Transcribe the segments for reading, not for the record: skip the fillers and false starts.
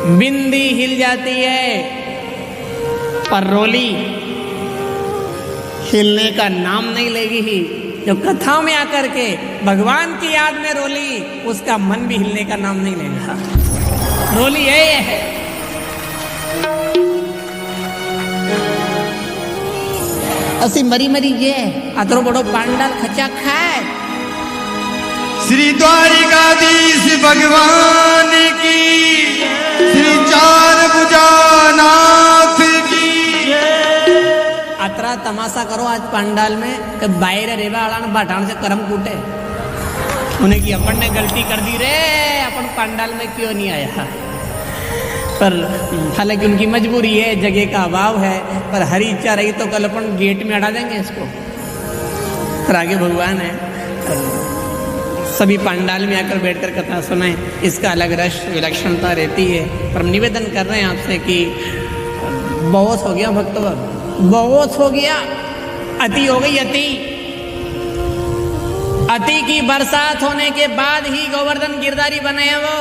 बिंदी हिल जाती है, पर रोली हिलने का नाम नहीं लेगी ही। जो कथा में आकर के भगवान की याद में रोली, उसका मन भी हिलने का नाम नहीं लेगा। रोली ये है। असी मरी मरी ये अतरो बड़ो पांडाल खचा खाए। श्री द्वारिकाधीश भगवान की, श्री चार भुजानाथ की। अतरा तमाशा करो आज पंडाल में कि बाहर रेवा वाला बाठान से करम कूटे उन्हें की अपन ने गलती कर दी रे, अपन पंडाल में क्यों नहीं आया। पर हालांकि उनकी मजबूरी है, जगह का अभाव है, पर हरी इच्छा रही तो कल अपन गेट में अड़ा देंगे इसको। पर आगे भगवान है, सभी पंडाल में आकर बैठकर कथा सुनाएं, इसका अलग रस विलक्षणता रहती है। पर हम निवेदन कर रहे हैं आपसे कि बहुत हो गया भक्तों, बहुत हो गया, अति हो गई अति। अति की बरसात होने के बाद ही गोवर्धन गिरधारी बने हैं वो।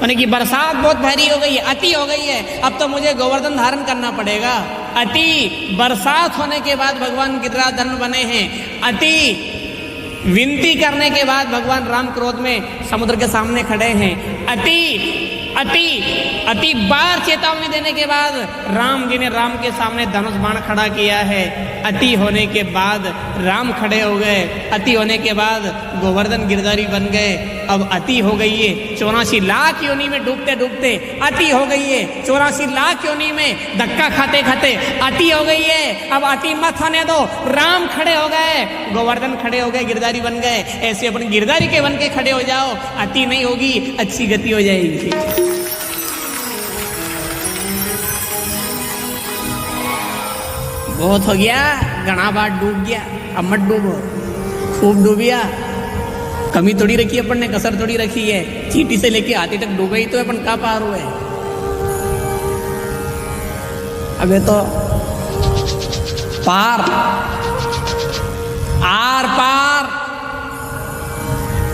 उनकी बरसात बहुत भारी हो गई है, अति हो गई है, अब तो मुझे गोवर्धन धारण करना पड़ेगा। अति बरसात होने के बाद भगवान गिरिराजधरण बने हैं। अति विनती करने के बाद भगवान राम क्रोध में समुद्र के सामने खड़े हैं। अति बार चेतावनी देने के बाद राम जी ने राम के सामने धनुष बाण खड़ा किया है। अति होने के बाद राम खड़े हो गए, अति होने के बाद गोवर्धन गिरधारी बन गए। अब अति हो गई है, 84 लाख योनि में डूबते डूबते अति हो गई है। 84 लाख योनि में धक्का खाते खाते अति हो गई है। अब अति मत होने दो, राम खड़े हो गए, गोवर्धन खड़े हो गए, गिरधारी बन गए। ऐसे अपन गिरधारी के बन के खड़े हो जाओ, अति नहीं होगी, अच्छी गति हो जाएगी। बहुत हो गया, घना बार डूब गया, अब मत डूबो। खूब डूबिया, कमी थोड़ी रखी अपन ने, कसर थोड़ी रखी है। चीटी से लेके हाथी तक डूबे ही तो अपन कहाँ पार हुए। अबे तो पार, आर पार,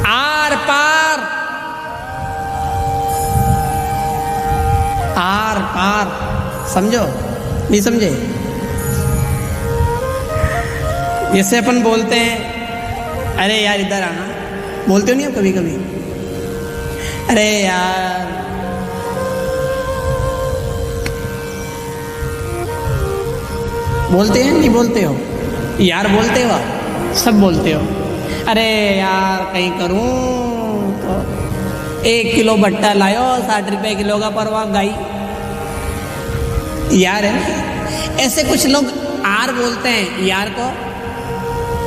आर पार, आर पार। समझो नहीं समझे? जैसे अपन बोलते हैं, अरे यार इधर आना, बोलते हो नहीं आप कभी कभी? अरे यार बोलते हैं नहीं बोलते हो? यार बोलते हो आप, सब बोलते हो। अरे यार कहीं करूं तो 1 किलो भट्टा लायो, 60 रुपए किलो का परवा गाई। यार है ना, ऐसे कुछ लोग आर बोलते हैं। यार को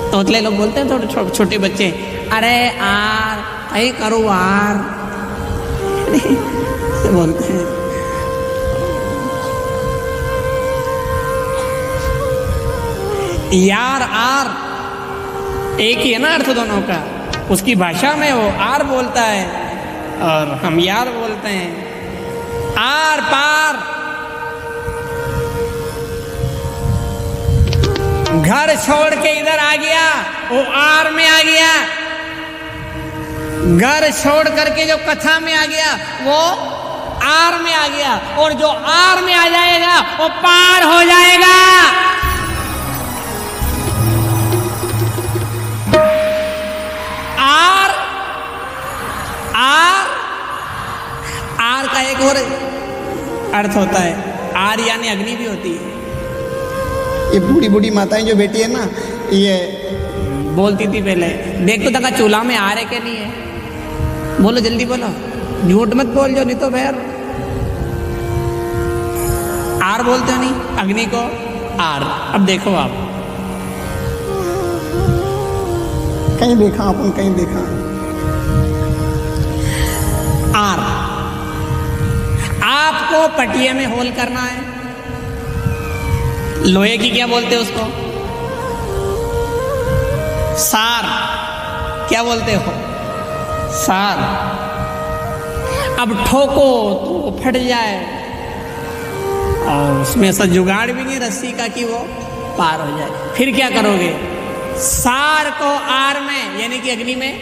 तोतले लोग बोलते हैं, थोड़े छोटे बच्चे, अरे आर कहीं करो आर बोलते हैं। यार आर एक ही है ना अर्थ दोनों का। उसकी भाषा में वो आर बोलता है और हम यार बोलते हैं। आर पार, घर छोड़ के इधर आ गया, वो आर में आ गया। घर छोड़ करके जो कथा में आ गया वो आर में आ गया, और जो आर में आ जाएगा वो पार हो जाएगा। आर आर आर का एक और अर्थ होता है, आर यानी अग्नि भी होती है। ये बूढ़ी बूढ़ी माताएं जो बेटी है ना, ये बोलती थी पहले, देख तो तका चूल्हा में आ रहे के नहीं है, बोलो जल्दी बोलो, झूठ मत बोल जो, नहीं तो फिर आर बोलते हो नहीं अग्नि को, आर। अब देखो आप कहीं देखा, अपन कहीं देखा आर। आपको पटिया में होल करना है, लोहे की क्या बोलते हो उसको? सार। क्या बोलते हो? सार। अब ठोको तो फट जाए, और उसमें से जुगाड़ भी नहीं रस्सी का कि वो पार हो जाए। फिर क्या करोगे? सार को आर में यानी कि अग्नि में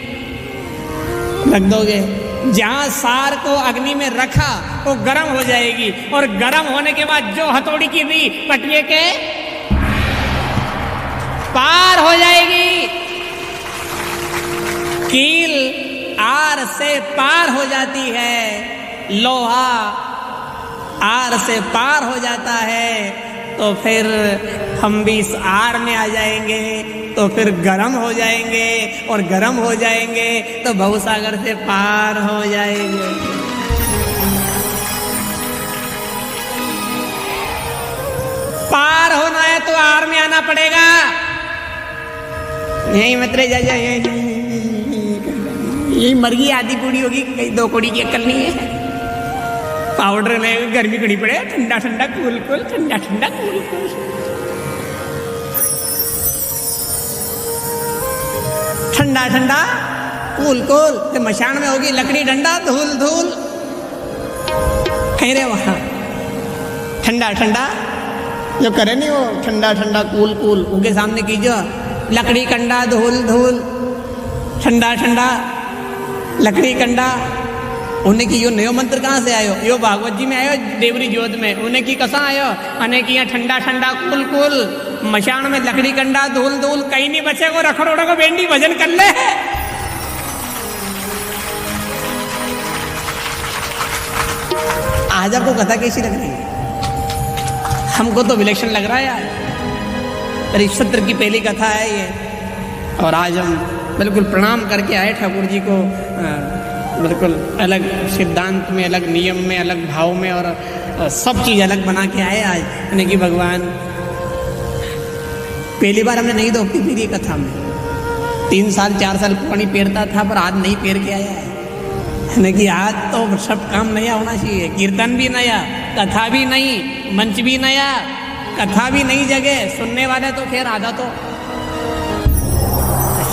रख दोगे, जहां सार को अग्नि में रखा वो गर्म हो जाएगी, और गर्म होने के बाद जो हथौड़ी की दी पटिए के पार हो जाएगी। कील आर से पार हो जाती है, लोहा आर से पार हो जाता है, तो फिर हम भी इस आर में आ जाएंगे, तो फिर गर्म हो जाएंगे, और गर्म हो जाएंगे तो भवसागर से पार हो जाएंगे। पार होना है तो आर में आना पड़ेगा। यही मतरे जा यही मरगी आधी कुड़ी होगी, कहीं 2 कुड़ी की अक्ल नहीं है। पाउडर में गर्मी कड़ी पड़े, ठंडा ठंडा कूल कूल, ठंडा ठंडा कूल कूल, ठंडा ठंडा कूल कूल। तो मशान में होगी लकड़ी डंडा, धूल धूल, कहीं रे वहां ठंडा ठंडा जो करे नहीं वो ठंडा ठंडा कूल कूल, उनके सामने कीजिए लकड़ी कंडा, धूल धूल, ठंडा ठंडा लकड़ी कंडा। उन्हें की यो नयो मंत्र कहाँ से आयो? यो भागवत जी में आयो, देवरी जोत में। उन्हें की कसा आयो? अने की यहाँ ठंडा ठंडा कुल कुल, मशान में लकड़ी कंडा, धूल धूल, कहीं नहीं बचे को रखड़ोड़ो को बेंडी भजन कर ले। आज आपको कथा कैसी लग रही है? हमको तो विलक्षण लग रहा है यार। परिक्षत्र की पहली कथा है ये, और आज हम बिल्कुल प्रणाम करके आए ठाकुर जी को, बिल्कुल अलग सिद्धांत में, अलग नियम में, अलग भाव में, और सब चीज़ अलग बना के आए आज। यानी कि भगवान पहली बार हमने नहीं धोती फिर कथा में, 3 साल 4 साल पुरानी पेरता था, पर आज नहीं पेर के आया है। यानी कि आज तो सब काम नया होना चाहिए। कीर्तन भी नया, कथा भी नई, मंच भी नया, कथा भी नई जगह, सुनने वाले तो खैर आधा, तो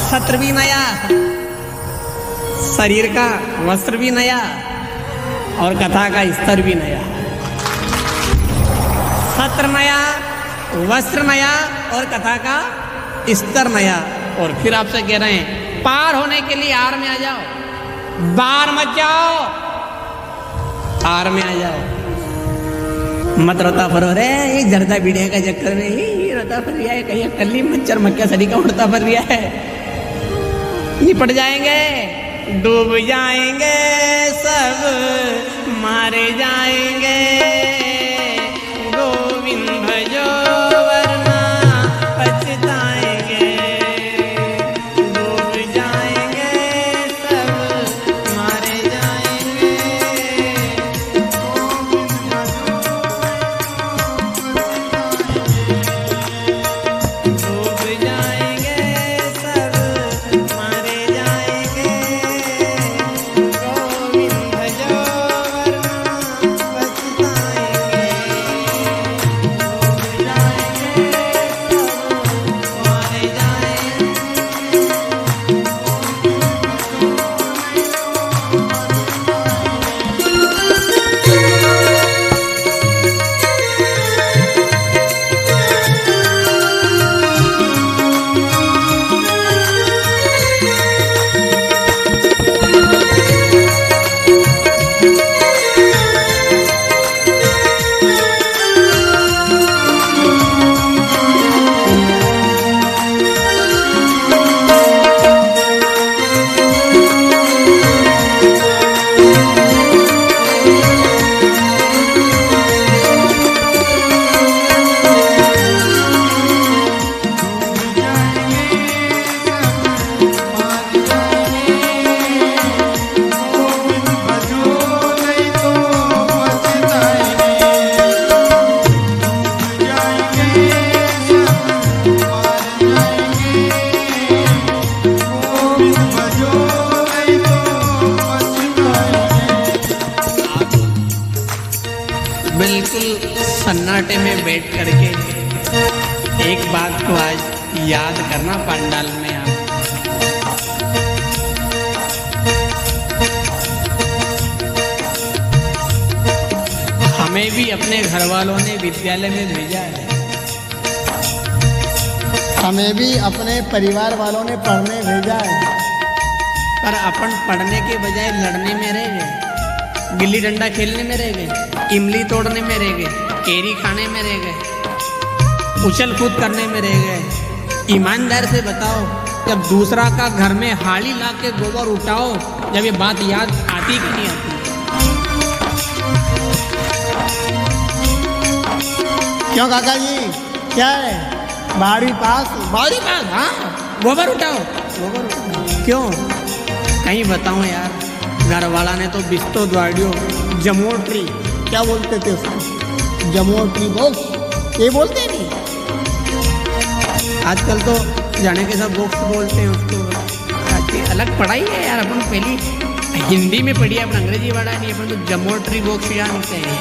सत्र भी नया, शरीर का वस्त्र भी नया, और कथा का स्तर भी नया। सत्र नया, वस्त्र नया, और कथा का स्तर नया। और फिर आपसे कह रहे हैं पार होने के लिए आर में आ जाओ, बार मत जाओ, आर में आ जाओ। मत रोता फरो रे, ये जरदा बीड़े का चक्कर में ही रोता फर रहा है, कहीं कल्ली मच्छर मक्खिया सड़ी का उड़ता फर रहा है। निपट जाएंगे, डूब जाएंगे, सब मारे जाएंगे। गोविंद भजो वरना पछताएंगे, डूब जाएंगे, सब मारे जाएंगे। डूब जाएंगे, सब मारे जाएंगे। सन्नाटे में बैठ करके एक बात को आज याद करना पंडाल में आप। हमें भी अपने घर वालों ने विद्यालय में भेजा है, हमें भी अपने परिवार वालों ने पढ़ने भेजा है, पर अपन पढ़ने के बजाय लड़ने में रह गए, गिल्ली डंडा खेलने में रह गए, इमली तोड़ने में रह गए, केरी खाने में रह गए, उछल कूद करने में रह गए। ईमानदार से बताओ, जब दूसरा का घर में हाड़ी ला के गोबर उठाओ, जब ये बात याद आती कि नहीं आती? क्यों काका जी, क्या है? बाड़ी पास हाँ, गोबर उठाओ, गोबर उठाओ। क्यों? कहीं बताऊं यार, घर वाला ने तो बिस्तो द्वाड़ियो जमोट्री, क्या बोलते थे उसको? जमोट्री बॉक्स, ये बोलते नहीं? आजकल तो जाने के सब बॉक्स बोलते हैं उसको। आज अलग पढ़ाई है यार, अपन पहली हिंदी में पढ़ी है, अपन अंग्रेजी पढ़ा नहीं, अपन तो जमोट्री बॉक्स जानते हैं।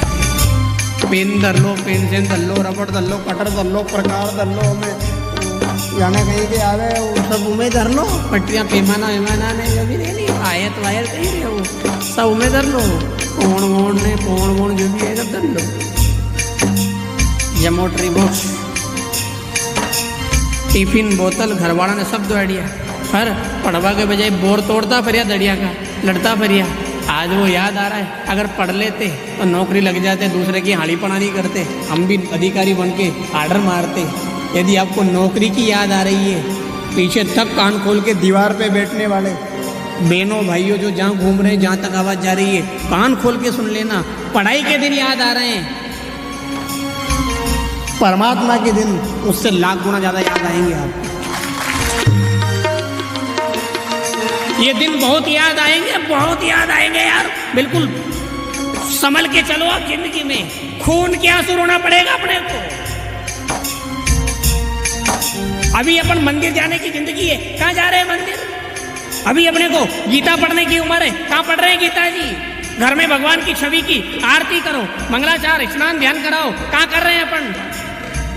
पेन धर लो, पेंसिल धर लो, रबड़ धर लो, कटर धर लो, प्रकार धर लो, हमें जाने कहीं के आवे वो सब उमें धर लो, पट्टियाँ पैमाना वैमाना ने जो भी नहीं आयत वायत कहीं रहे हो सब उमें धर लो, कोण वोण जो भी है सब धर लो। जमोट्री बॉक्स, टिफिन, बोतल, घरवाला ने सब दौड़ दिया। पर पढ़वा के बजाय बोर तोड़ता फरिया दड़िया का, लड़ता फरिया। आज वो याद आ रहा है, अगर पढ़ लेते तो नौकरी लग जाते, दूसरे की हाड़ीपना नहीं करते, हम भी अधिकारी बन के आर्डर मारते। यदि आपको नौकरी की याद आ रही है, पीछे तक कान खोल के दीवार पे बैठने वाले बहनों भाइयों जो जहाँ घूम रहे हैं, जहाँ तक आवाज़ जा रही है, कान खोल के सुन लेना। पढ़ाई के दिन याद आ रहे हैं, परमात्मा के दिन उससे लाख गुना ज़्यादा याद आएंगे आपको। ये दिन बहुत याद आएंगे, बहुत याद आएंगे यार। बिल्कुल संभल के चलो आप जिंदगी में, खून के आंसू रोना पड़ेगा अपने को। अभी अपन मंदिर जाने की जिंदगी है, कहाँ जा रहे हैं मंदिर? अभी अपने को गीता पढ़ने की उम्र है, कहाँ पढ़ रहे हैं गीता जी? घर में भगवान की छवि की आरती करो, मंगलाचार, स्नान ध्यान कराओ। कहाँ कर रहे हैं अपन?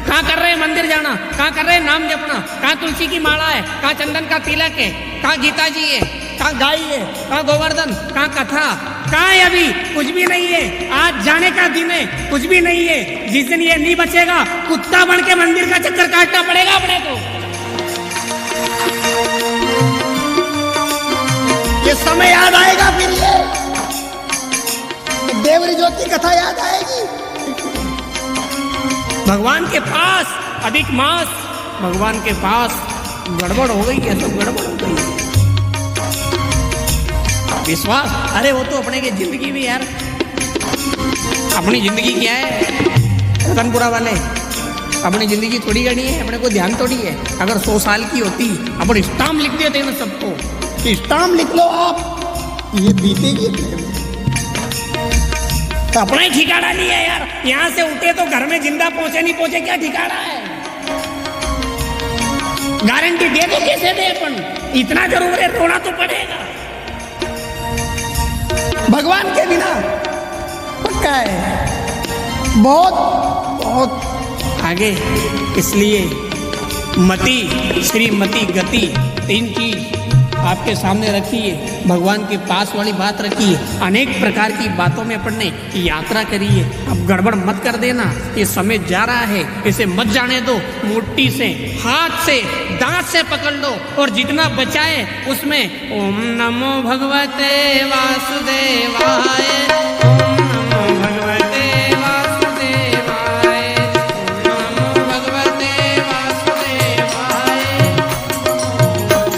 कहाँ कर रहे हैं मंदिर जाना? कहाँ कर रहे हैं नाम जपना? कहाँ तुलसी की माला है? कहाँ चंदन का तिलक है? कहाँ गीता जी है? कहाँ गाय है? कहाँ गोवर्धन? कहाँ कथा? कहाँ है? अभी कुछ भी नहीं है। आज जाने का दिन है, कुछ भी नहीं है। जिस दिन ये नहीं बचेगा, कुत्ता बन के मंदिर का चक्कर काटना पड़ेगा अपने को। ये समय याद आएगा, फिर ये देवरी ज्योति कथा याद आएगी। भगवान के पास अधिक मास, भगवान के पास गड़बड़ हो गई है, सब गड़बड़ हो गई है। विश्वास, अरे वो तो अपने की जिंदगी भी यार, अपनी जिंदगी क्या है रतनपुरा वाले, अपनी जिंदगी थोड़ी करनी है, अपने को ध्यान थोड़ी है। अगर 100 साल की होती, अपन स्टाम्प लिख देते हैं सबको, स्टाम्प लिख लो आप, ये बीतेगी। तो अपना ही ठिकाना नहीं है यार। यहाँ से उठे तो घर में जिंदा पहुंचे नहीं पहुंचे, क्या ठिकाना है? गारंटी दे दो, कैसे दे अपन? इतना जरूर है, रोना तो पड़ेगा। भगवान के बिना पक्का है, बहुत बहुत आगे। इसलिए मति, श्रीमती, गति, 3 चीज आपके सामने रखी है। भगवान के पास वाली बात रखी है। अनेक प्रकार की बातों में अपन ने यात्रा करी है। अब गड़बड़ मत कर देना, ये समय जा रहा है, इसे मत जाने दो। मुट्ठी से, हाथ से, दांत से पकड़ लो और जितना बचाए उसमें ओम नमो भगवते वासुदेवाय, ओम नमो भगवते वासुदेवाय, ओम नमो भगवते वासुदेवाय।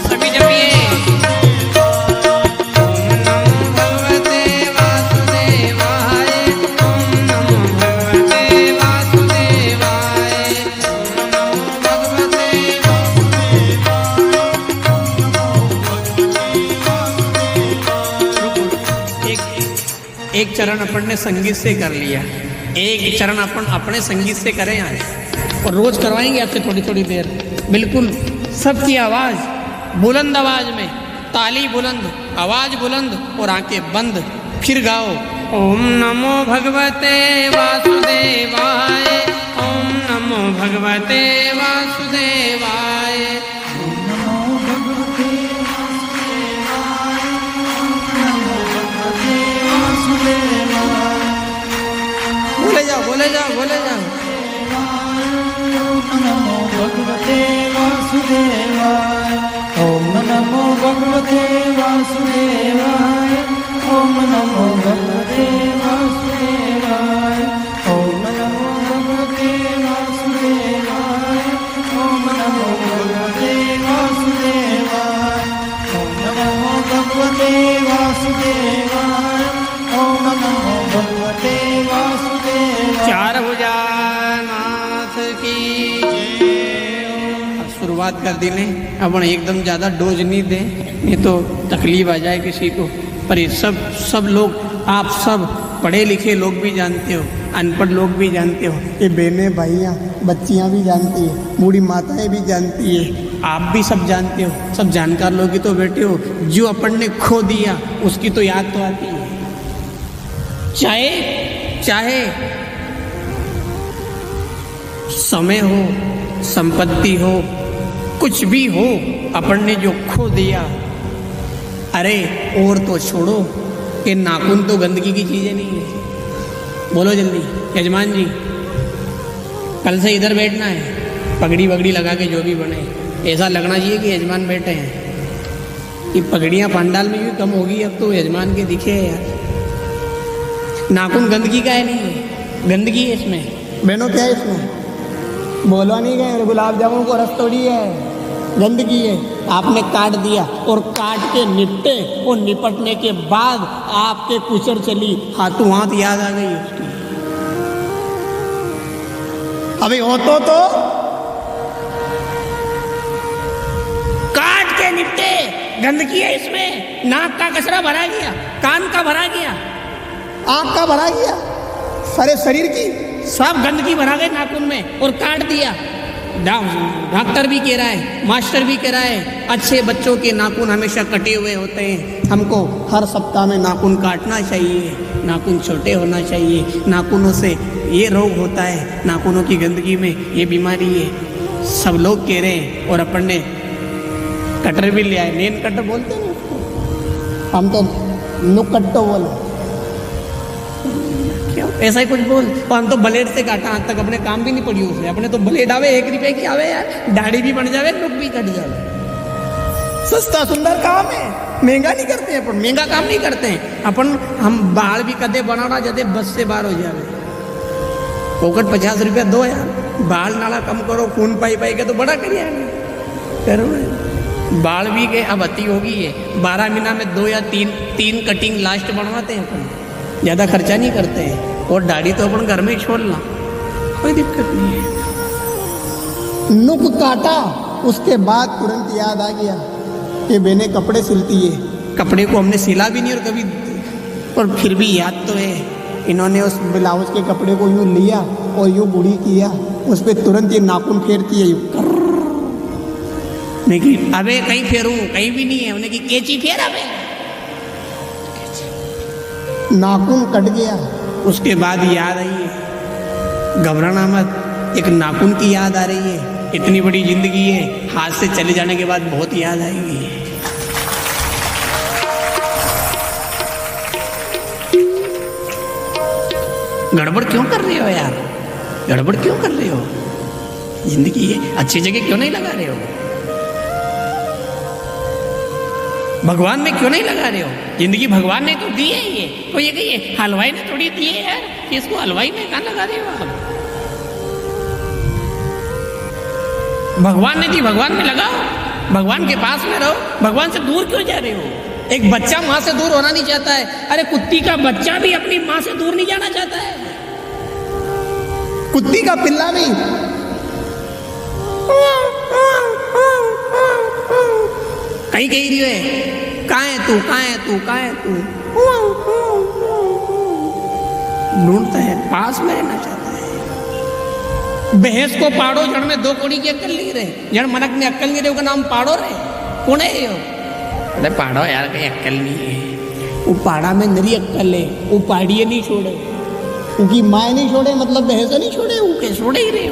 सभी जपिए एक चरण अपन ने संगीत से कर लिया, एक चरण अपन अपने संगीत से करें आज, और रोज करवाएंगे आपसे थोड़ी थोड़ी देर। बिल्कुल सबकी आवाज बुलंद, आवाज में ताली बुलंद, आवाज बुलंद और आंखें बंद। फिर गाओ ओम नमो भगवते वासुदेवाय, ओम नमो भगवते वासुदेवाय। बोले जाओ, बोले जाओ, बोले जाओ। ओम नमो भगवते वासुदेवाय, ओम नमो भगवते वासुदेवाय। वासुदेवाय ओम नमो भगवते वासुदेवाय ओम नमो भगवते वासुदेवाय ओम नमो भगवते वासुदेवाय ओम नमो भगवते वासुदेवाय ओम नमो भगवते वासुदेवाय। चार भुजानाथ की शुरुआत कर दी ने। अपन एकदम ज़्यादा डोज नहीं दें, नहीं तो तकलीफ आ जाए किसी को। पर ये सब लोग, आप सब पढ़े लिखे लोग भी जानते हो, अनपढ़ लोग भी जानते हो, ये बहनें भाइयाँ बच्चियाँ भी जानती है, बूढ़ी माताएं भी जानती है। आप भी सब जानते हो। सब जानकार लोग ही तो बैठे हो। जो अपन ने खो दिया उसकी तो याद तो आती है। चाहे समय हो, संपत्ति हो, कुछ भी हो, अपन ने जो खो दिया, अरे और तो छोड़ो, कि नाखून तो गंदगी की चीजें नहीं है। बोलो जल्दी यजमान जी, कल से इधर बैठना है, पगड़ी वगड़ी लगा के जो भी बने, ऐसा लगना चाहिए कि यजमान बैठे हैं। ये पगड़ियाँ पंडाल में भी कम होगी अब तो, यजमान के दिखे है यार। नाखून गंदगी का है, नहीं है, गंदगी है इसमें। बहनों क्या है इसमें? बोलो नहीं गए, गुलाब जामुन को रस थोड़ी है, गंदगी है। आपने काट दिया और काट के निपटे, और निपटने के बाद आपके कुचर चली, हाथों हाथ याद आ गई उसकी। अभी हो तो काट के निपटे, गंदगी है इसमें। नाक का कचरा भरा गया, कान का भरा गया, आँख का भरा गया, सारे शरीर की सब गंदगी भरा गई नाखून में, और काट दिया। डॉक्टर भी कह रहा है, मास्टर भी कह रहा है, अच्छे बच्चों के नाखून हमेशा कटे हुए होते हैं, हमको हर सप्ताह में नाखून काटना चाहिए, नाखून छोटे होना चाहिए, नाखूनों से ये रोग होता है, नाखूनों की गंदगी में ये बीमारी है, सब लोग कह रहे हैं। और अपन ने कटर भी लिया है, नेन कटर बोलते हैं उसको, हम तो नुक कट्टो बोलो। ऐसा ही कुछ बोल। और हम तो ब्लेड से काटा, आज तक अपने काम भी नहीं पड़ी उसने। अपने तो ब्लेड आवे 1 रुपए की आवे यार, दाढ़ी भी बन जावे, लुक भी कट जावे। सस्ता सुंदर काम है, महंगा नहीं करते हैं अपन। महंगा काम नहीं करते हैं अपन। हम बाल भी कदे बनाना जदे बस से बाहर हो जावे, पोकट 50 रुपया दो यार, बाल नाला कम करो, खून पाई के तो बड़ा करिए करो। बाल भी के अब अति होगी है, 12 महीना में 2 या 3 कटिंग लास्ट बनवाते हैं अपन, ज़्यादा खर्चा नहीं करते हैं। और दाढ़ी तो अपन घर में ही छोड़ ला, कोई दिक्कत नहीं है। नुक काटा, उसके बाद तुरंत याद आ गया कि बहनें कपड़े सिलती है। कपड़े को हमने सिला भी नहीं और कभी, और फिर भी याद तो है। इन्होंने उस ब्लाउज के कपड़े को यूँ लिया और यूँ बूढ़ी किया, उस पर तुरंत ये नाखून फेरती है यूँ। नहीं कि अबे कहीं फेरूं, कहीं भी नहीं है। उन्हें की कैची फेर, अबे नाखून कट गया। उसके बाद याद आई है, घबराना मत, एक नाखून की याद आ रही है। इतनी बड़ी जिंदगी है, हाथ से चले जाने के बाद बहुत याद आएगी। गड़बड़ क्यों कर रहे हो यार, गड़बड़ क्यों कर रहे हो? जिंदगी है, अच्छी जगह क्यों नहीं लगा रहे हो? भगवान में क्यों नहीं लगा रहे हो? जिंदगी भगवान ने तो दी है। ये तो ये कहिए हलवाई ने थोड़ी दी है यार, कि इसको हलवाई में कहाँ लगा रहे हो आप? भगवान ने दी, भगवान में लगाओ, भगवान के पास में रहो। भगवान से दूर क्यों जा रहे हो? एक बच्चा माँ से दूर होना नहीं चाहता है। अरे कुत्ती का बच्चा भी अपनी माँ से दूर नहीं जाना चाहता है। कुत्ती का पिल्ला भी कहीं कहीं रही है, कहाँ है तू, कहाँ है तू, कहाँ है तू, ढूंढता है, पास में रहना चाहता है। भैंस को पाड़ो, जड़ में 2 कौड़ी की अक्कल नहीं रहे, जड़ मनक में अक्कल नहीं रहे, उसका नाम पाड़ो रहे। कौन है यो? अरे पाड़ो यार, कहीं अक्कल नहीं है। वो पाड़ा में नरी अक्कल है, वो पाड़िए नहीं छोड़े, उनकी माए नहीं छोड़े, मतलब भैंस नहीं छोड़े, उनके छोड़े ही रहे।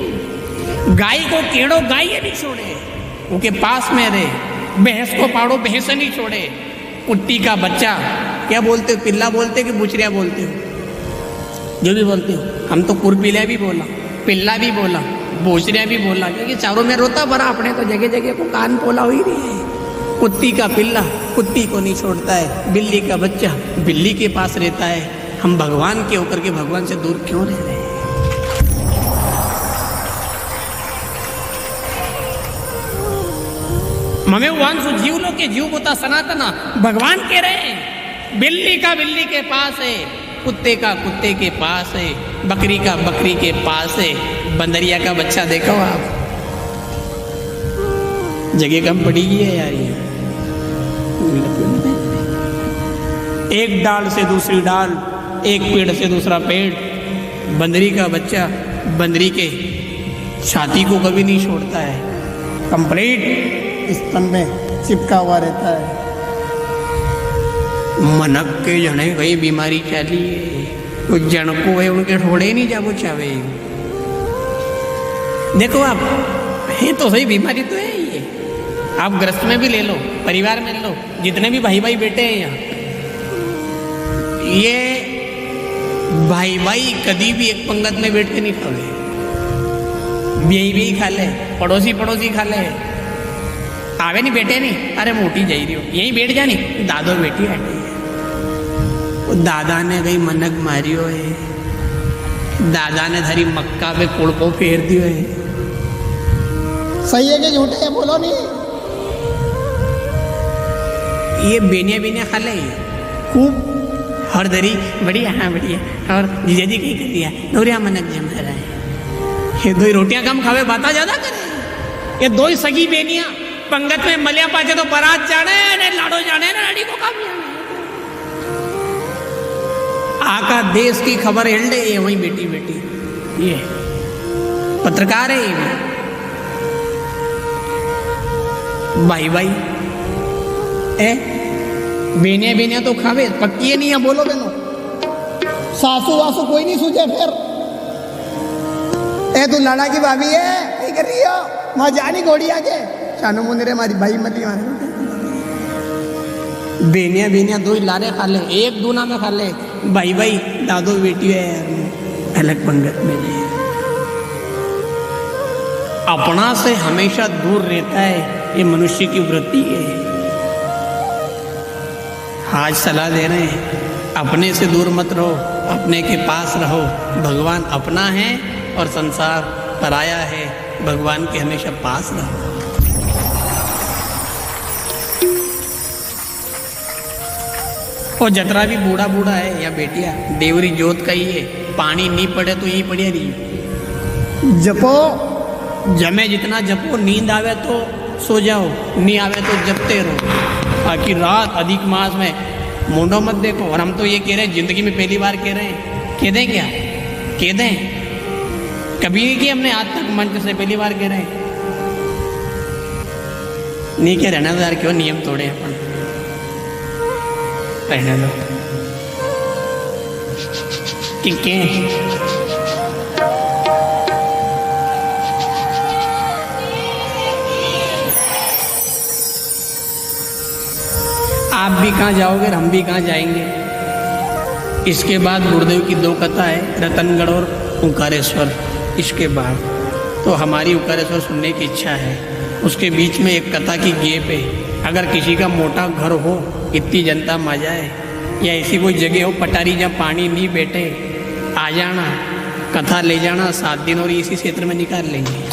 गाय को केड़ो, गाय नहीं छोड़े, उनके पास में रहे। भैंस को पाड़ो, भैंस नहीं छोड़े। कुत्ती का बच्चा, क्या बोलते हो, पिल्ला बोलते हो कि बुचरिया बोलते हो? जो भी बोलते हो, हम तो कुरपिला भी बोला, पिल्ला भी बोला, भोसरिया भी बोला, क्योंकि चारों में रोता भरा। अपने तो जगह जगह को कान पोला हो ही रही है। कुत्ती का पिल्ला कुत्ती को नहीं छोड़ता है, बिल्ली का बच्चा बिल्ली के पास रहता है। हम भगवान के होकर के भगवान से दूर क्यों रह रहे हैं? ममे वांसु जीवलों के जीव होता सनातना, भगवान कह रहे हैं बिल्ली का बिल्ली के पास है, कुत्ते का कुत्ते के पास है, बकरी का बकरी के पास है, बंदरिया का बच्चा देखो आप, जगह कम पड़ेगी है यार। ये एक डाल से दूसरी डाल, एक पेड़ से दूसरा पेड़, बंदरी का बच्चा बंदरी के छाती को कभी नहीं छोड़ता है, कंप्लीट स्तन में चिपका हुआ रहता है। मनक के जने कई बीमारी चली है, तो जन को है उनके ठोड़े नहीं जाबो चावे। देखो आप है तो सही, बीमारी तो है ये। आप ग्रस्त में भी ले लो, परिवार में ले लो, जितने भी भाई भाई बेटे हैं यहाँ, ये भाई भाई कभी भी एक पंगत में बैठ के नहीं खावे, भी खा ले, पड़ोसी पड़ोसी खा ले, आवे नहीं बेटे नहीं, अरे मोटी जाई रही हो यहीं बैठ जानी, दादो बेटी हटी है। दादा ने गई मनक मारियो है, दादा ने धरी मक्का पे कुड़को फेर दियो है। सही है कि झूठे है, बोलो नहीं। ये बेनिया बेनिया खा ले खूब हर दरी बढ़िया, हाँ बढ़िया, और जीजा जी कहीं कर दिया नौरिया मनक जम रहा है। ये दो रोटियां कम खावे, बाता ज्यादा करे। ये दो ही सगी बेनिया पंगत में मलिया पाचे तो बारात जाने ने लाडो जाने ने लड़ी को कम जाने। आका देश की खबर हिलडे ये वही बेटी बेटी, ये पत्रकार है ये भाई भाई ए बेनिया बेनिया तो खावे, पक्की है नहीं है, बोलो बेनो। सासू वासू कोई नहीं सूझे फिर। ए तू लाड़ा की भाभी है, क्या कर रही हो? वहां जानी घोड़ी आके शानू मुंदरे मारी भाई मती मारे। बेनिया बेनिया दो ही लारे खा ले, एक दूना में खा ले, भाई भाई दादो बेटी है यार, अलग पंगत में नहीं। अपना से हमेशा दूर रहता है, ये मनुष्य की वृत्ति है। आज सलाह दे रहे हैं अपने से दूर मत रहो, अपने के पास रहो। भगवान अपना है और संसार पराया है, भगवान के हमेशा पास रहो। और जतरा भी बूढ़ा बूढ़ा है या बेटिया, देवरी जोत का ही है, पानी नहीं पड़े तो यही पड़े रही। जपो, जमे जितना जपो, नींद आवे तो सो जाओ, नहीं आवे तो जपते रहो। बाकी रात अधिक मास में मुंडो मत देखो। और हम तो ये कह रहे हैं, जिंदगी में पहली बार कह रहे हैं, कह दें क्या? कह दें? कभी नहीं कि हमने आज तक मंच से, पहली बार कह रहे हैं। नहीं क्या रहना यार, क्यों नियम तोड़े अपन, रहने दो। ठीक है, आप भी कहाँ जाओगे, हम भी कहाँ जाएंगे। इसके बाद गुरुदेव की दो कथा है, रतनगढ़ और ओंकारेश्वर। इसके बाद तो हमारी ओंकारेश्वर सुनने की इच्छा है। उसके बीच में एक कथा की गेप है। अगर किसी का मोटा घर हो, इतनी जनता मा जाए, या ऐसी कोई जगह हो पटारी जहाँ पानी नहीं बैठे, आ जाना, कथा ले जाना, 7 दिन और इसी क्षेत्र में निकाल लेंगे।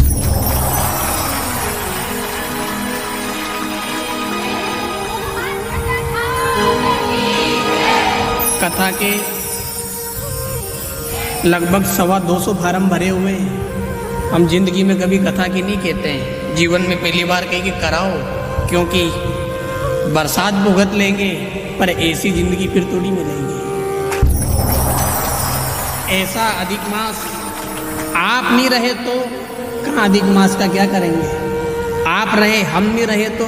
कथा के लगभग 225 फार्म भरे हुए हैं। हम जिंदगी में कभी कथा की नहीं कहते हैं, जीवन में पहली बार कहीं कि कराओ, क्योंकि बरसात भुगत लेंगे पर ऐसी जिंदगी फिर थोड़ी मिलेगी। ऐसा अधिक मास आप नहीं रहे तो कहाँ अधिक मास का क्या करेंगे? आप रहे, हम नहीं रहे तो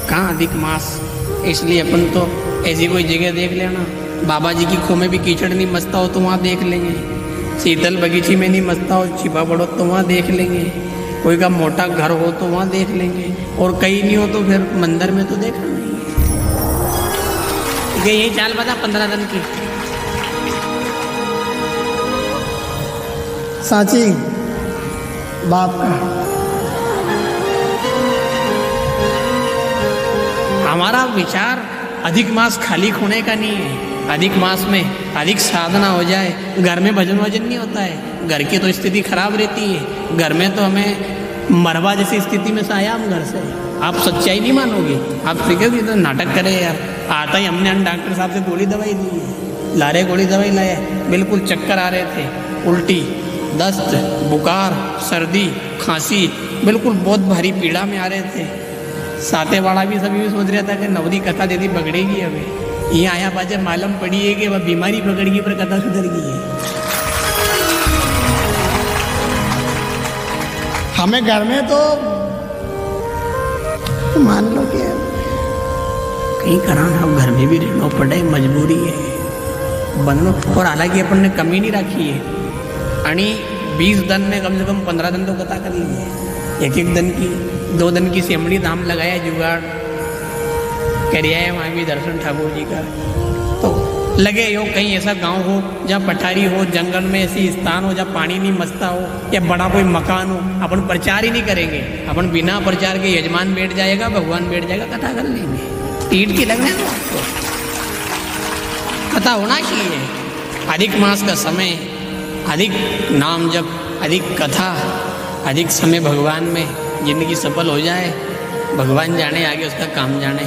कहाँ अधिक मास। इसलिए अपन तो ऐसी कोई जगह देख लेना, बाबा जी की खो में भी कीचड़ नहीं मचता हो तो वहाँ देख लेंगे, शीतल बगीची में नहीं मचता हो, छिपा पड़ो तो वहाँ देख लेंगे, कोई का मोटा घर हो तो वहाँ देख लेंगे, और कहीं नहीं हो तो फिर मंदिर में तो देखना नहीं। यही चाल बता 15 दिन की। साची बाप का हमारा विचार अधिक मास खाली खोने का नहीं है। अधिक मास में अधिक साधना हो जाए, घर में भजन वजन नहीं होता है, घर की तो स्थिति खराब रहती है। घर में तो हमें मरवा जैसी स्थिति में से आया हम घर से। आप सच्चाई नहीं मानोगे, आप सीखोगे तो नाटक करे यार। आता ही हमने डॉक्टर साहब से गोली दवाई दी है, लारे गोली दवाई लाए, बिल्कुल चक्कर आ रहे थे, उल्टी, दस्त, बुखार, सर्दी, खांसी, बिल्कुल बहुत भारी पीड़ा में आ रहे थे। साते वाला भी सभी भी सोच रहा था कि नवरी कथा दीदी पकड़ेगी। हमें ये आया बाजे मालूम पड़ी है कि वह बीमारी पकड़ गई पर कथा सुधर गई है। हमें घर में तो मान लो कि कहीं कराना अब घर में भी रहना पड़े, मजबूरी है बनलो। और हालांकि अपन ने कमी नहीं रखी है, आणि 20 दिन में कम से कम 15 दिन तो कथा कर ली है। एक दिन की 2 दिन की सेमड़ी दाम लगाया जुगाड़ करिया है, वहाँ भी दर्शन ठाकुर जी का। तो लगे यो कहीं ऐसा गांव हो जहाँ पठारी हो, जंगल में ऐसी स्थान हो जहाँ पानी नहीं मचता हो, या बड़ा कोई मकान हो, अपन प्रचार ही नहीं करेंगे। अपन बिना प्रचार के यजमान बैठ जाएगा, भगवान बैठ जाएगा, कथा कर लेंगे। ईट की लगने दो आपको, कथा होना चाहिए। अधिक मास का समय, अधिक नाम जप, अधिक कथा, अधिक समय भगवान में जिंदगी सफल हो जाए। भगवान जाने आगे उसका काम जाने।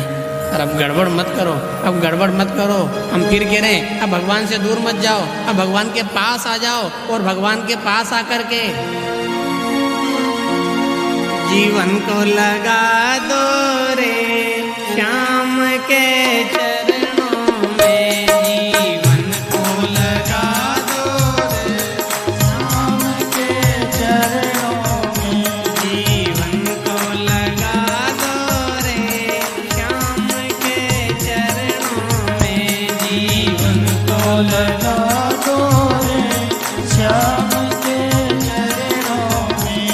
और अब गड़बड़ मत करो, अब गड़बड़ मत करो। हम फिर कह रहे हैं अब भगवान से दूर मत जाओ, अब भगवान के पास आ जाओ। और भगवान के पास आकर के जीवन को लगा दो रे श्याम के चरणों में। जीवन को लगा दो रे श्याम के चरणों में। जीवन को लगा दो रे श्याम के चरणों में। जीवन को लगा दो रे श्याम के चरणों में।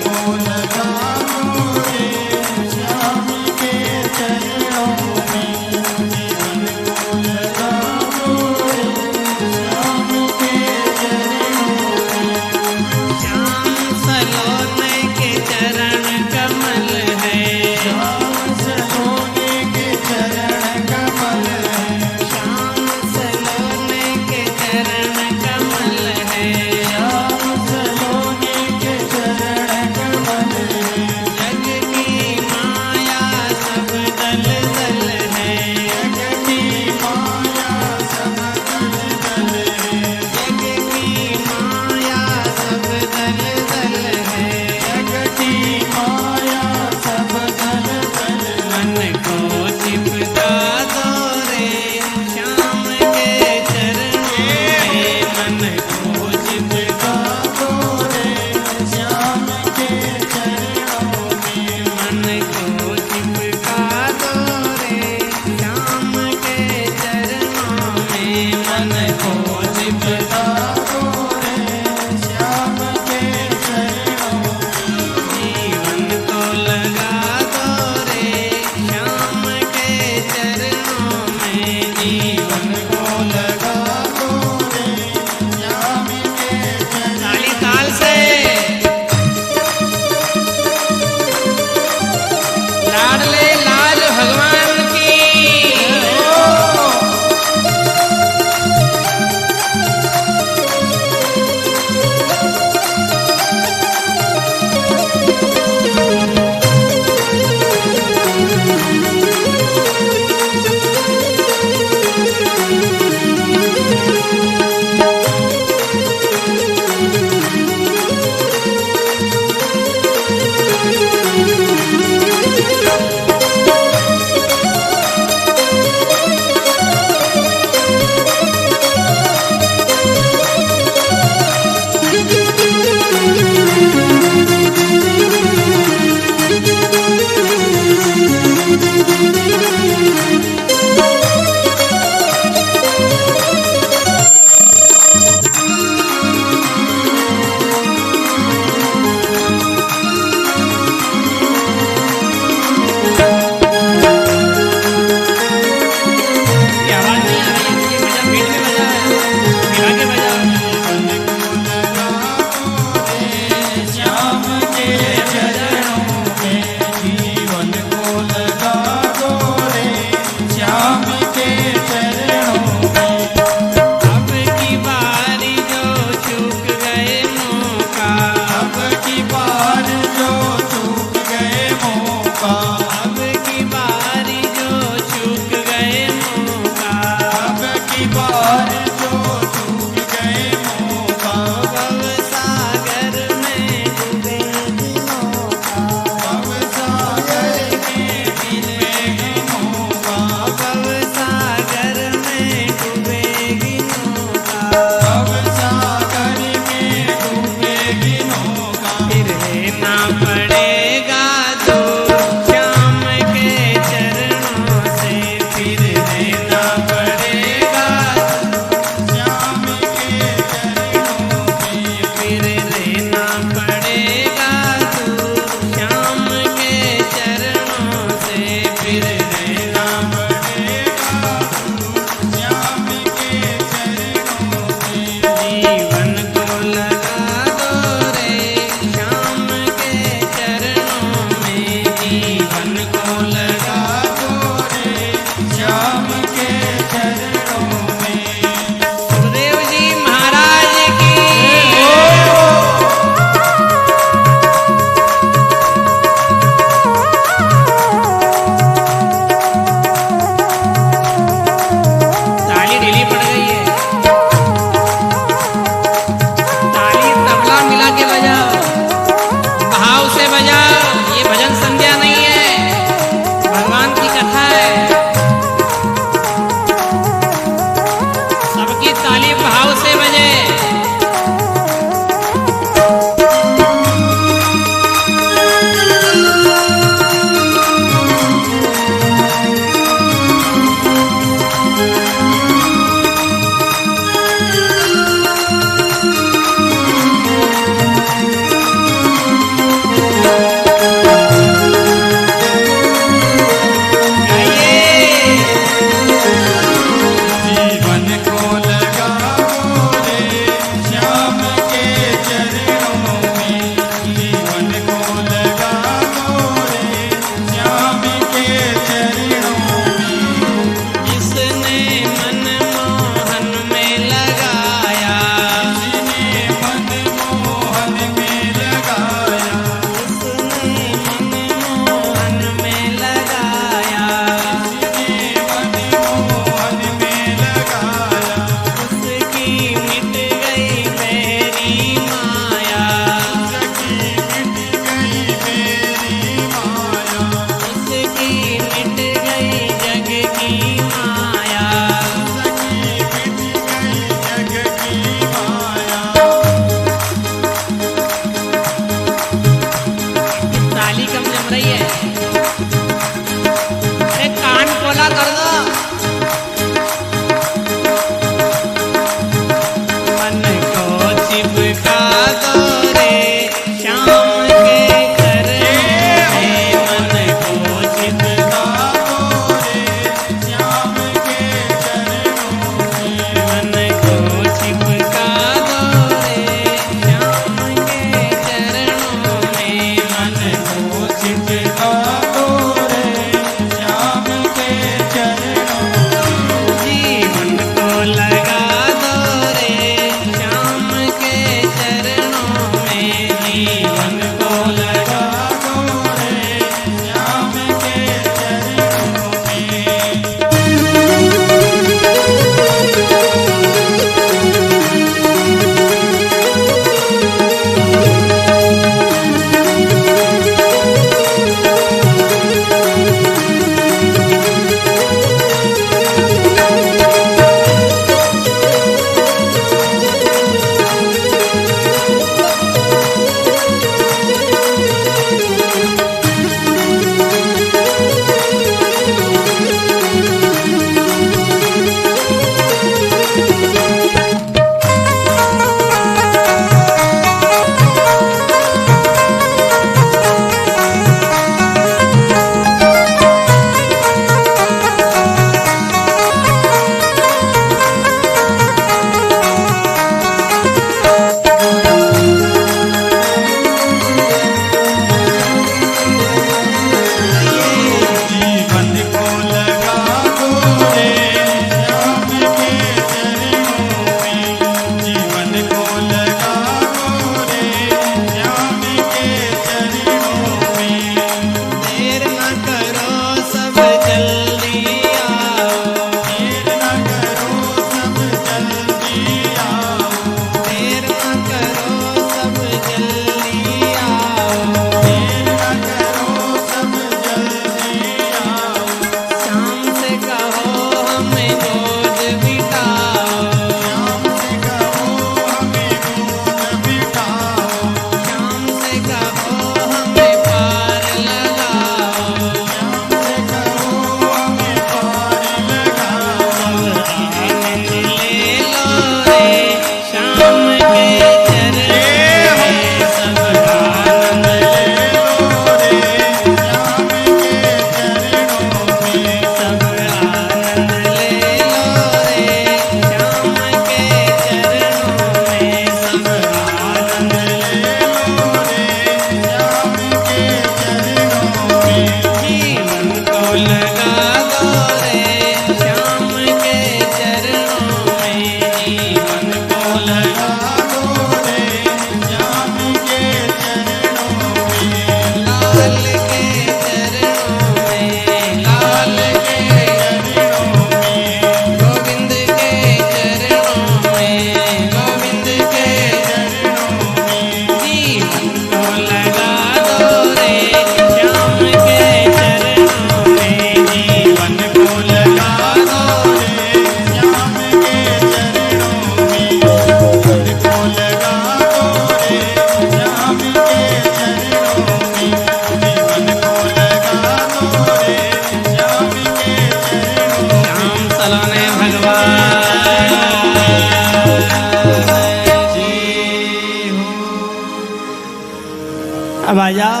अब आ जाओ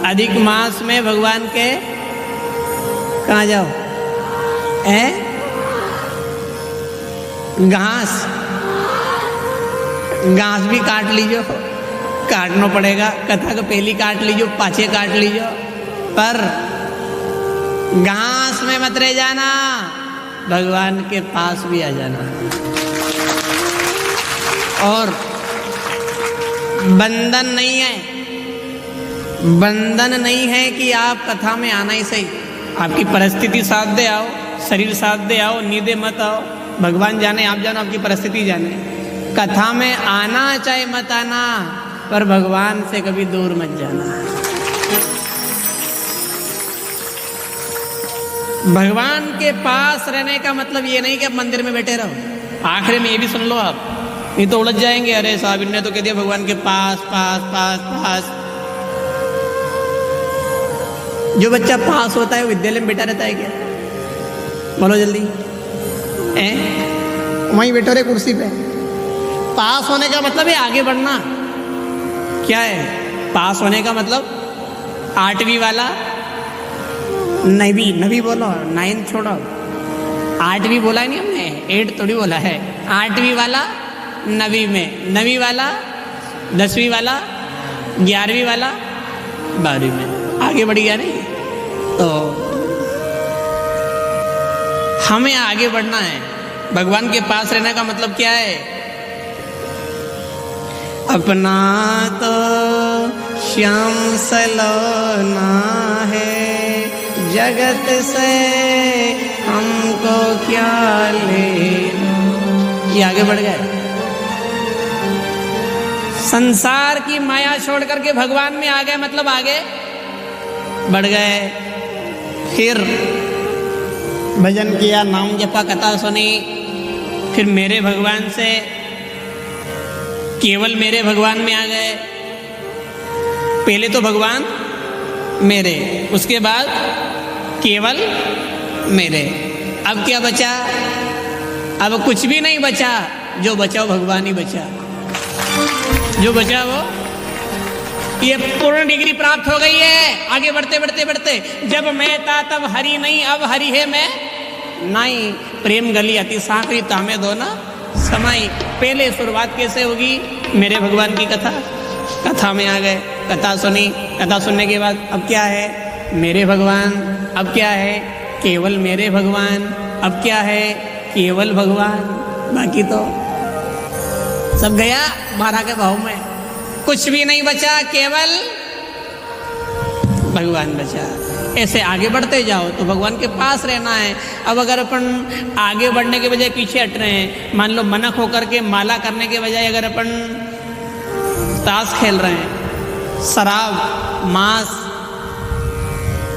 अधिक मास में भगवान के कहाँ जाओ घास घास भी काट लीजो, काटना पड़ेगा। कथा को पहली काट लीजो, पाछे काट लीजो, पर घास में मत रह जाना, भगवान के पास भी आ जाना। और बंधन नहीं है, बंधन नहीं है कि आप कथा में आना ही सही। आपकी परिस्थिति साथ दे आओ, शरीर साथ दे आओ, नींदे मत आओ, भगवान जाने आप जानो, आपकी परिस्थिति जाने। कथा में आना चाहे मत आना, पर भगवान से कभी दूर मत जाना। भगवान के पास रहने का मतलब ये नहीं कि आप मंदिर में बैठे रहो। आखिर में ये भी सुन लो आप, नहीं तो उलझ जाएंगे। अरे साहब इन्होंने तो कह दिया भगवान के पास पास पास पास। जो बच्चा पास होता है वो विद्यालय में बैठा रहता है क्या? बोलो जल्दी। वहीं बैठो रे कुर्सी पे। पास होने का मतलब है आगे बढ़ना। क्या है पास होने का मतलब? 8वीं वाला नवी बोलो, 9 छोड़ो। 8वीं बोला नहीं हमने, 8 थोड़ी बोला है। 8वीं वाला 9वीं में, 9वीं वाला 10वीं वाला, 11वीं वाला 12वीं में। आगे बढ़ गया नहीं? तो हमें आगे बढ़ना है। भगवान के पास रहने का मतलब क्या है? अपना तो श्याम सलोना है, जगत से हमको क्या लेना। ये आगे बढ़ गए। संसार की माया छोड़ करके भगवान में आ गए, मतलब आगे बढ़ गए। फिर भजन किया, नाम जपा, कथा सुनी, फिर मेरे भगवान से केवल मेरे भगवान में आ गए। पहले तो भगवान मेरे, उसके बाद केवल मेरे। अब क्या बचा? अब कुछ भी नहीं बचा। जो बचा वो भगवान ही बचा। जो बचा वो ये पूर्ण डिग्री प्राप्त हो गई है। आगे बढ़ते बढ़ते बढ़ते, जब मैं था तब हरि नहीं, अब हरि है मैं नहीं। प्रेम गली अति सांकरी, तामे दो ना समाई। पहले शुरुआत कैसे होगी? मेरे भगवान की कथा, कथा में आ गए, कथा सुनी, कथा सुनने के बाद अब क्या है? मेरे भगवान। अब क्या है? केवल मेरे भगवान। अब क्या है? केवल भगवान। बाकी तो सब गया मारा के भाव में, कुछ भी नहीं बचा, केवल भगवान बचा। ऐसे आगे बढ़ते जाओ तो भगवान के पास रहना है। अब अगर अपन आगे बढ़ने के बजाय पीछे हट रहे हैं, मान लो मनक होकर के माला करने के बजाय अगर अपन ताश खेल रहे हैं, शराब, मांस,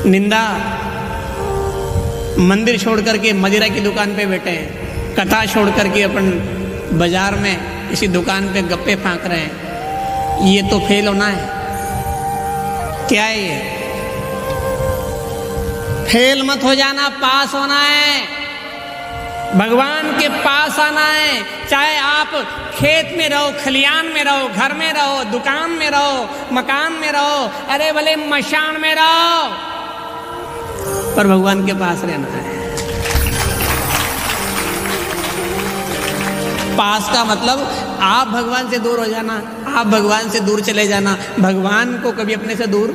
निंदा, मंदिर छोड़ करके मदिरा की दुकान पे बैठे हैं, कथा छोड़ करके अपन बाजार में किसी दुकान पे गप्पे फांक रहे हैं, ये तो फेल होना है। क्या है ये? फेल मत हो जाना, पास होना है। भगवान के पास आना है। चाहे आप खेत में रहो, खलियान में रहो, घर में रहो, दुकान में रहो, मकान में रहो, अरे भले मशान में रहो, पर भगवान के पास रहना है। पास का मतलब आप भगवान से दूर हो जाना, आप भगवान से दूर चले जाना। भगवान को कभी अपने से दूर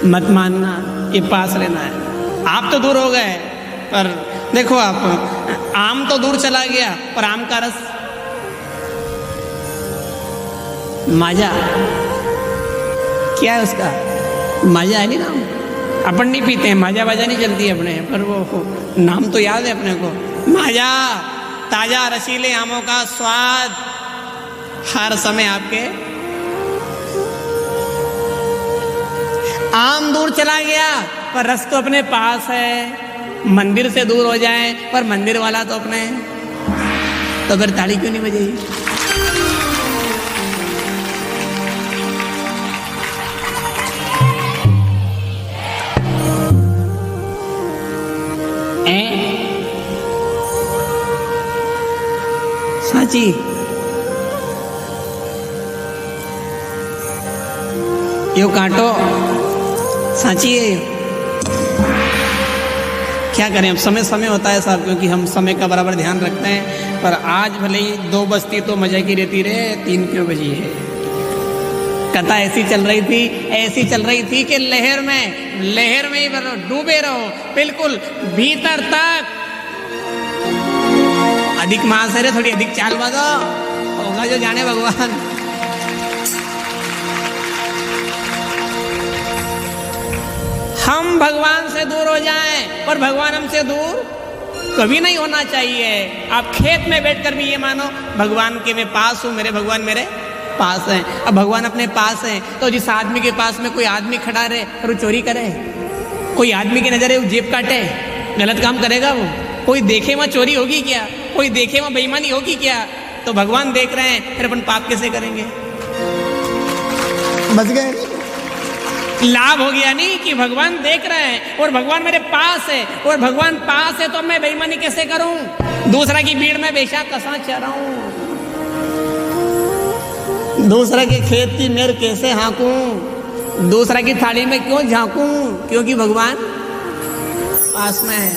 मत मानना, ये पास रहना है। आप तो दूर हो गए, पर देखो आप, आम तो दूर चला गया, पर आम का रस, माजा, क्या है उसका? माजा है नहीं नाम? अपन नहीं पीते हैं, माजा बाजा नहीं चलती है अपने, पर वो नाम तो याद है अपने को। माजा, ताजा रसीले आमों का स्वाद हर समय आपके। आम दूर चला गया, पर रस तो अपने पास है। मंदिर से दूर हो जाए, पर मंदिर वाला तो अपने। तो फिर ताली क्यों नहीं बजेगी? साची यो काटो सांची है। क्या करें, अब समय समय होता है साहब, क्योंकि हम समय का बराबर ध्यान रखते हैं। पर आज भले ही 2 बजती तो मजा की रहती रे, 3 क्यों बजी है। कथा ऐसी चल रही थी कि लहर में ही डूबे रहो, बिल्कुल भीतर तक। अधिक मास है रे, थोड़ी अधिक चाल बाजो, होगा जो जाने भगवान। हम भगवान से दूर हो जाएं, पर भगवान हमसे दूर कभी नहीं होना चाहिए। आप खेत में बैठकर भी ये मानो भगवान के मैं पास हूं, मेरे भगवान मेरे पास हैं। अब भगवान अपने पास हैं, तो जिस आदमी के पास में कोई आदमी खड़ा रहे और वो चोरी करे, कोई आदमी की नजर है वो जेब काटे, गलत काम करेगा वो। कोई देखे वहां चोरी होगी क्या, कोई देखे वहां बेईमानी होगी क्या। तो भगवान देख रहे हैं, फिर अपन पाप कैसे करेंगे। बच गए। लाभ हो गया नहीं कि भगवान देख रहे हैं और भगवान मेरे पास है, और भगवान पास है तो मैं बेईमानी कैसे करूं। दूसरा की भीड़ में बेशक कसा चराऊं, दूसरा के खेत की मेर कैसे हाँकूं, दूसरा की थाली में क्यों झांकूं, क्योंकि भगवान पास में है।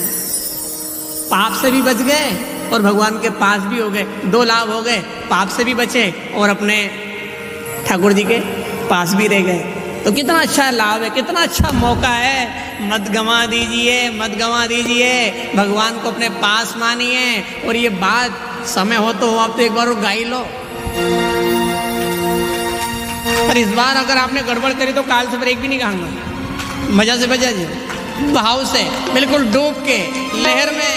पाप से भी बच गए और भगवान के पास भी हो गए। 2 लाभ हो गए, पाप से भी बचे और अपने ठाकुर जी के पास भी रह गए। तो कितना अच्छा लाभ है, कितना अच्छा मौका है। मत गंवा दीजिए, भगवान को अपने पास मानिए। और ये बात समय हो तो आप तो एक बार गा ही लो। पर इस बार अगर आपने गड़बड़ करी तो काल से ब्रेक भी नहीं गाऊंगा। मजा से बजा जी, भाव से बिल्कुल डूब के लहर में।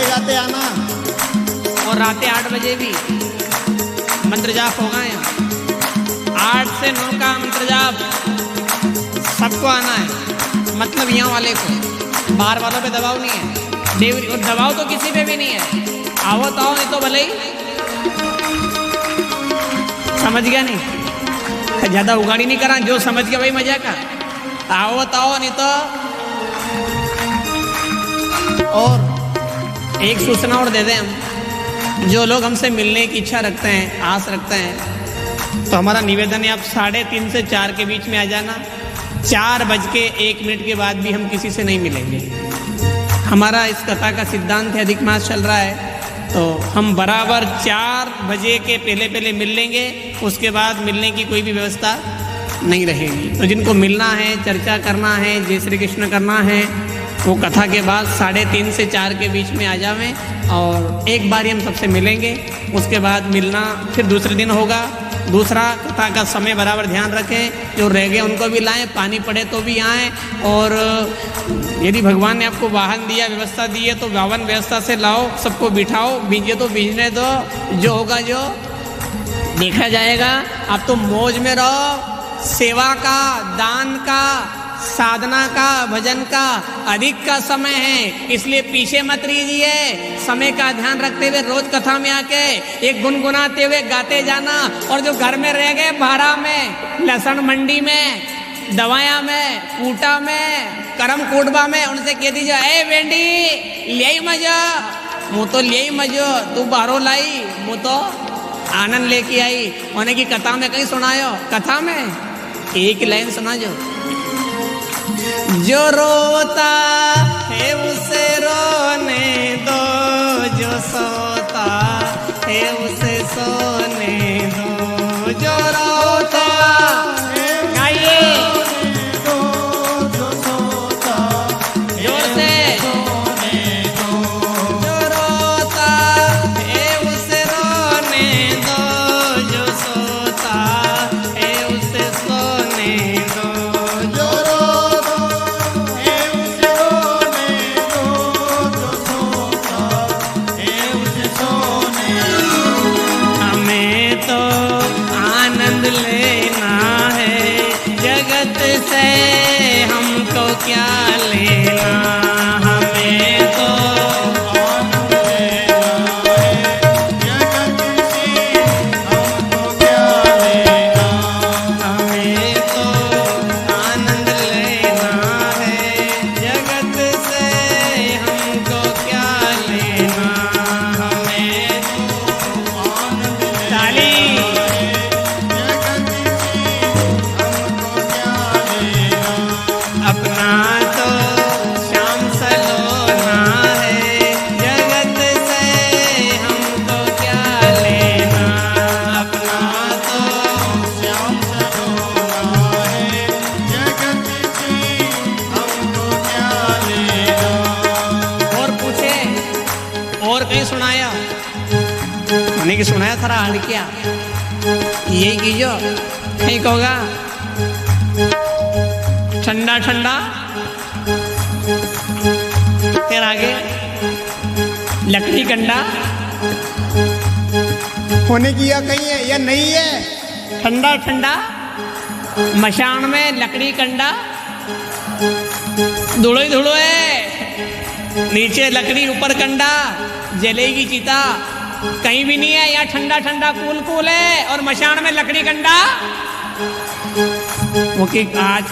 गाते आना। और रात 8 बजे भी मंत्र जाप होगा यहाँ। 8 से 9 का मंत्र जाप सबको आना है, मतलब यहाँ वाले को। बाहर वालों पे दबाव नहीं है, देवरी और दबाव तो किसी पे भी नहीं है। आओ तो आओ, नहीं तो भले ही समझ गया नहीं, ज्यादा उगाड़ी नहीं करा, जो समझ गया भाई मजा का। आओ तो आओ, नहीं तो। और एक सूचना और दे दें हम, जो लोग हमसे मिलने की इच्छा रखते हैं, आस रखते हैं, तो हमारा निवेदन है आप 3:30 से 4 के बीच में आ जाना। 4:01 के बाद भी हम किसी से नहीं मिलेंगे। हमारा इस कथा का सिद्धांत है, अधिक मास चल रहा है तो हम बराबर 4 बजे के पहले मिल लेंगे, उसके बाद मिलने की कोई भी व्यवस्था नहीं रहेगी। तो जिनको मिलना है, चर्चा करना है, जय श्री कृष्ण करना है, वो कथा के बाद 3:30 से 4 के बीच में आ जावें और एक बार ही हम सबसे मिलेंगे। उसके बाद मिलना फिर दूसरे दिन होगा। दूसरा, कथा का समय बराबर ध्यान रखें, जो रह गए उनको भी लाएं, पानी पड़े तो भी आएँ। और यदि भगवान ने आपको वाहन दिया, व्यवस्था दी है तो वाहन व्यवस्था से लाओ, सबको बिठाओ, भीजे तो भीजने दो, जो होगा जो देखा जाएगा। आप तो मौज में रहो। सेवा का, दान का, साधना का, भजन का अधिक का समय है, इसलिए पीछे मत रहिए। समय का ध्यान रखते हुए रोज कथा में आके एक गुनगुनाते हुए गाते जाना। और जो घर में रह गए, भारा में, लहसुन मंडी में, दवाया में, कूटा में, करम कोटबा में, उनसे कह दीजिए, ए बेंडी ले मजा, मुँह तो ले मजो, तू बाहरों लाई, मुँह तो आनंद लेके आई। उन्हें की कथा में कहीं सुनायो, कथा में एक लाइन सुना जो रोता है उसे रोने दो, जो सोता है उसे सोने दो, जो रोता गाइए जो सोता जोर से, जो रोता है उसे रोने दो, जो सोता है उसे सोने दो, जो रोता है उसे रोने दो, जो सोता है उसे सोने दो। हमें तो आनंद लेना है जगत से, हमको क्या लेना। हमें तो आनंद लेना है जगत से, हमको क्या लेना। हमें तो आनंद लेना है जगत से, हमको क्या लेना। हमें आनंद ताली जगत से, हमको क्या लेना। अपना तो श्याम सलोना है जगत से, हमको क्या लेना। अपना तो श्याम सरोना है जगत से, हमको क्या लेना। और पूछे और कहीं सुनाया, उन्हें की सुनाया थारा हाल क्या, यही कीजो कहीं कहोगा ठंडा ठंडा। फिर आगे लकड़ी कंडा होने की या कहीं है या नहीं है। ठंडा ठंडा, मशान में लकड़ी कंडा, धुलो ही धुलो है, नीचे लकड़ी ऊपर कंडा, जलेगी चिता, कहीं भी नहीं है। यहाँ ठंडा ठंडा कूल कूल है और मशान में लकड़ी कंडा। वो कि आज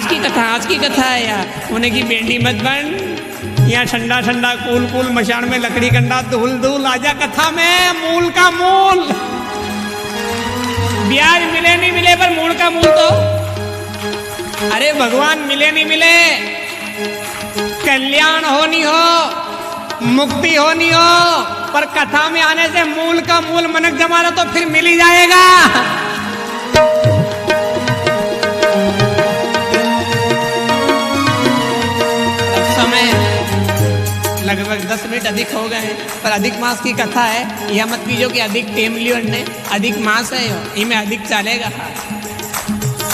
की कथा है यार, उन्हें की बेंडी मत बन। यहाँ ठंडा ठंडा कूल कूल, मशान में लकड़ी कंडा, धूल धूल, आजा कथा में मूल का मूल। ब्याज मिले नहीं मिले पर मूल का मूल तो, अरे भगवान मिले नहीं मिले, कल्याण होनी हो, मुक्ति होनी हो, पर कथा में आने से मूल का मूल मनक जमाना तो फिर मिल ही जाएगा। समय लगभग 10 मिनट अधिक हो गए हैं, पर अधिक मास की कथा है, यह मत कीजिए कि अधिक टेम लियो ने, अधिक मास है इनमें अधिक चलेगा।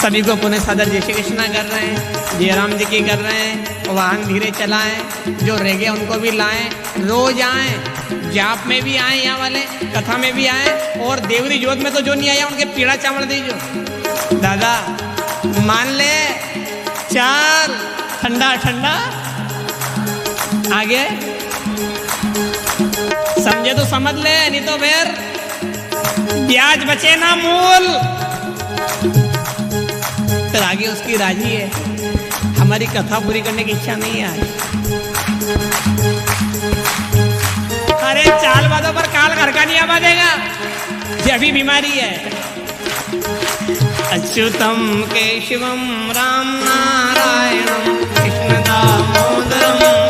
सभी को पुनः सादर जय श्री कृष्णा कर रहे हैं, जय राम जी की कर रहे हैं। वाहन धीरे चलाएं, जो रह गए उनको भी लाएं, रोज आएं, जाप में भी आए, यहाँ वाले कथा में भी आए, और देवरी जोत में तो जो नहीं आया उनके पीड़ा चावल दीजिए। दादा मान ले, चल ठंडा ठंडा आगे, समझे तो समझ ले, नहीं तो फिर ब्याज बचे ना मूल। फिर आगे उसकी राजी है, हमारी कथा पूरी करने की इच्छा नहीं है आज। अरे चाल बातों पर काल घर का नहीं आवा देगा, ये अभी बीमारी है। अच्युतं केशवं राम नारायणं कृष्ण दामोदरं